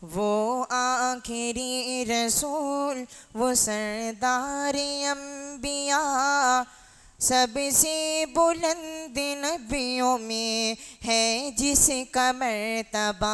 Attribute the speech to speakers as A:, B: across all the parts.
A: وہ آخری رسول، وہ سردار انبیاء، سب سے بلند نبیوں میں ہے جس کا مرتبہ،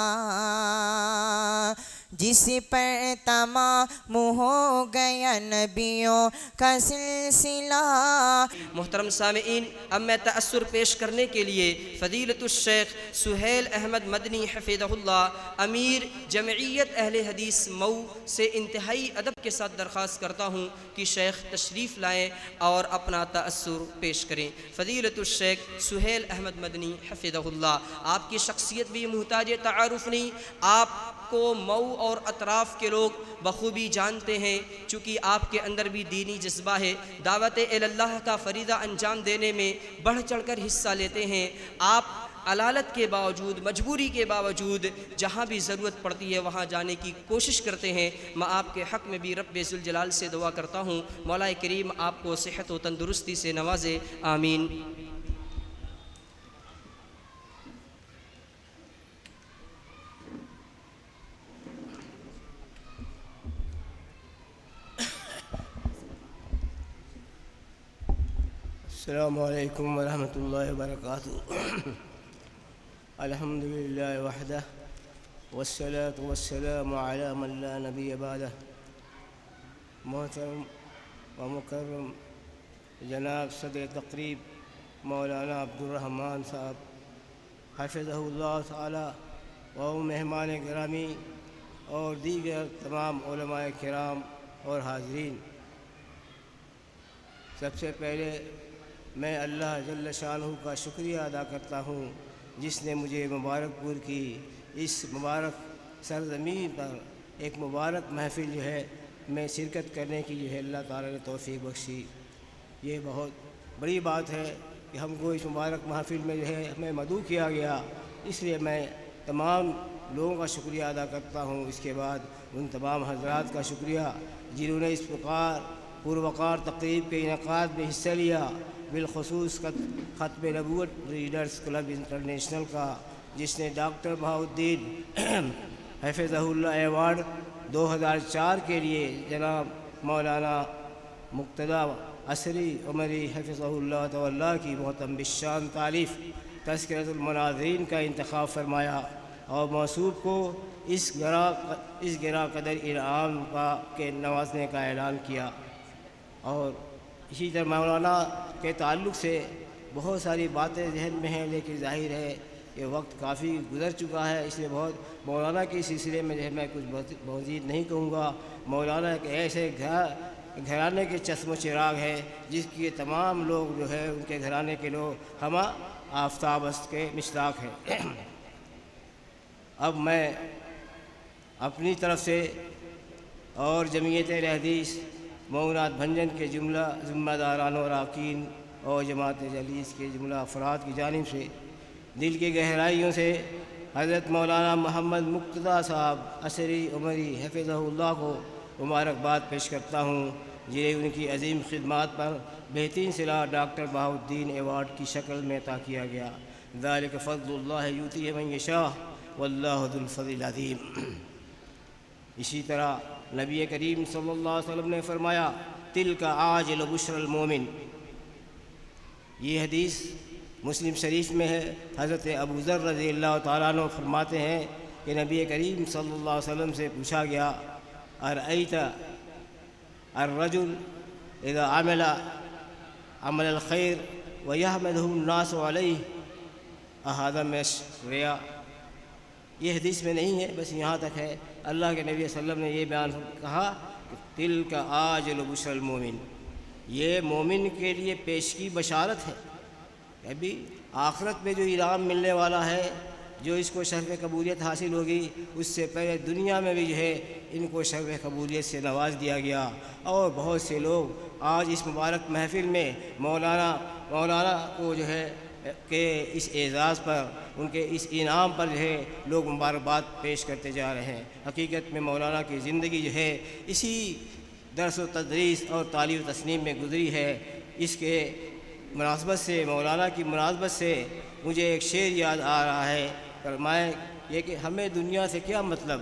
A: جس پر تمام ہو گیا نبیوں کا سلسلہ۔
B: محترم سامعین، اب میں تأثر پیش کرنے کے لیے فضیلت الشیخ سہیل احمد مدنی حفظہ اللہ، امیر جمعیت اہل حدیث مئو سے انتہائی ادب کے ساتھ درخواست کرتا ہوں کہ شیخ تشریف لائیں اور اپنا تأثر پیش کریں۔ فضیلت الشیخ سہیل احمد مدنی حفظہ اللہ، آپ کی شخصیت بھی محتاج تعارف نہیں، آپ کو مئو اور اطراف کے لوگ بخوبی جانتے ہیں، چونکہ آپ کے اندر بھی دینی جذبہ ہے، دعوت اللہ کا فریضہ انجام دینے میں بڑھ چڑھ کر حصہ لیتے ہیں۔ آپ علالت کے باوجود، مجبوری کے باوجود جہاں بھی ضرورت پڑتی ہے وہاں جانے کی کوشش کرتے ہیں۔ میں آپ کے حق میں بھی رب ذوالجلال سے دعا کرتا ہوں، مولا کریم آپ کو صحت و تندرستی سے نوازے، آمین۔
C: السلام علیکم ورحمۃ اللہ وبرکاتہ۔ الحمد للہ وحدہ والصلاة والسلام علی من لا نبی بعدہ۔ محترم و مکرم جناب صدر تقریب مولانا عبد الرحمن صاحب حفظہ اللہ تعالی، و مہمان گرامی اور دیگر تمام علماء کرام اور حاضرین، سب سے پہلے میں اللہ جل شانہ کا شکریہ ادا کرتا ہوں جس نے مجھے مبارک پور کی اس مبارک سرزمین پر ایک مبارک محفل میں شرکت کرنے کی اللہ تعالی نے توفیق بخشی۔ یہ بہت بڑی بات ہے کہ ہم کو اس مبارک محفل میں ہمیں مدعو کیا گیا، اس لیے میں تمام لوگوں کا شکریہ ادا کرتا ہوں۔ اس کے بعد ان تمام حضرات کا شکریہ جنہوں نے اس پروقار تقریب کے انعقاد میں حصہ لیا، بالخصوص ختم نبوت ریڈرز کلب انٹرنیشنل کا، جس نے ڈاکٹر بہاؤالدین حفظہ اللہ ایوارڈ 2004 کے لیے جناب مولانا مقتدی عصری عمری حفظہ اللہ تعالی کی محترم بالشان تالیف تذکرۃ المناظرین کا انتخاب فرمایا اور موصوف کو اس گراں قدر انعام کے نوازنے کا اعلان کیا۔ اور اسی طرح مولانا کے تعلق سے بہت ساری باتیں ذہن میں ہیں، لیکن ظاہر ہے کہ وقت کافی گزر چکا ہے، اس لیے بہت مولانا کے سلسلے میں میں کچھ مزید نہیں کہوں گا۔ مولانا ایک ایسے گھرانے کے چشم و چراغ ہے جس کے تمام لوگ ان کے گھرانے کے لوگ ہمہ آفتاب است کے مصداق ہیں۔ اب میں اپنی طرف سے اور جمعیت اہل حدیث مئو بھنجن کے جملہ ذمہ داران و اراکین اور جماعت جلیس کے جملہ افراد کی جانب سے دل کی گہرائیوں سے حضرت مولانا محمد مقتدی صاحب عصری عمری حفظہ اللہ کو مبارکباد پیش کرتا ہوں، جنہیں ان کی عظیم خدمات پر بہترین صلاح ڈاکٹر بہاؤالدین ایوارڈ کی شکل میں عطا کیا گیا۔ ذالک فضل اللہ یؤتیہ من یشاء واللہ ذو الفضل العظیم۔ اسی طرح نبی کریم صلی اللہ علیہ وسلم نے فرمایا، تلک عاجل بشر المومن۔ یہ حدیث مسلم شریف میں ہے۔ حضرت ابو ذر رضی اللہ تعالیٰ عنہ فرماتے ہیں کہ نبی کریم صلی اللہ علیہ وسلم سے پوچھا گیا، ارأیت الرجل اذا عمل عمل الخیر ویحمدہ الناس علیہ اہذا من الریا۔ یہ حدیث میں نہیں ہے، بس یہاں تک ہے۔ اللہ کے نبی صلی اللہ علیہ وسلم نے یہ بیان کہا کہ تلک عاجل بشر المومن، یہ مومن کے لیے پیشگی بشارت ہے، ابھی آخرت میں جو انعام ملنے والا ہے، جو اس کو شرف قبولیت حاصل ہوگی، اس سے پہلے دنیا میں بھی ان کو شرف قبولیت سے نواز دیا گیا۔ اور بہت سے لوگ آج اس مبارک محفل میں مولانا کو کہ اس اعزاز پر، ان کے اس انعام پر لوگ مبارکباد پیش کرتے جا رہے ہیں۔ حقیقت میں مولانا کی زندگی اسی درس و تدریس اور تعلیم و تسلیم میں گزری ہے۔ اس کے مناسبت سے، مولانا کی مناسبت سے مجھے ایک شعر یاد آ رہا ہے، فرمائیں یہ کہ ہمیں دنیا سے کیا مطلب،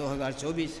C: 2024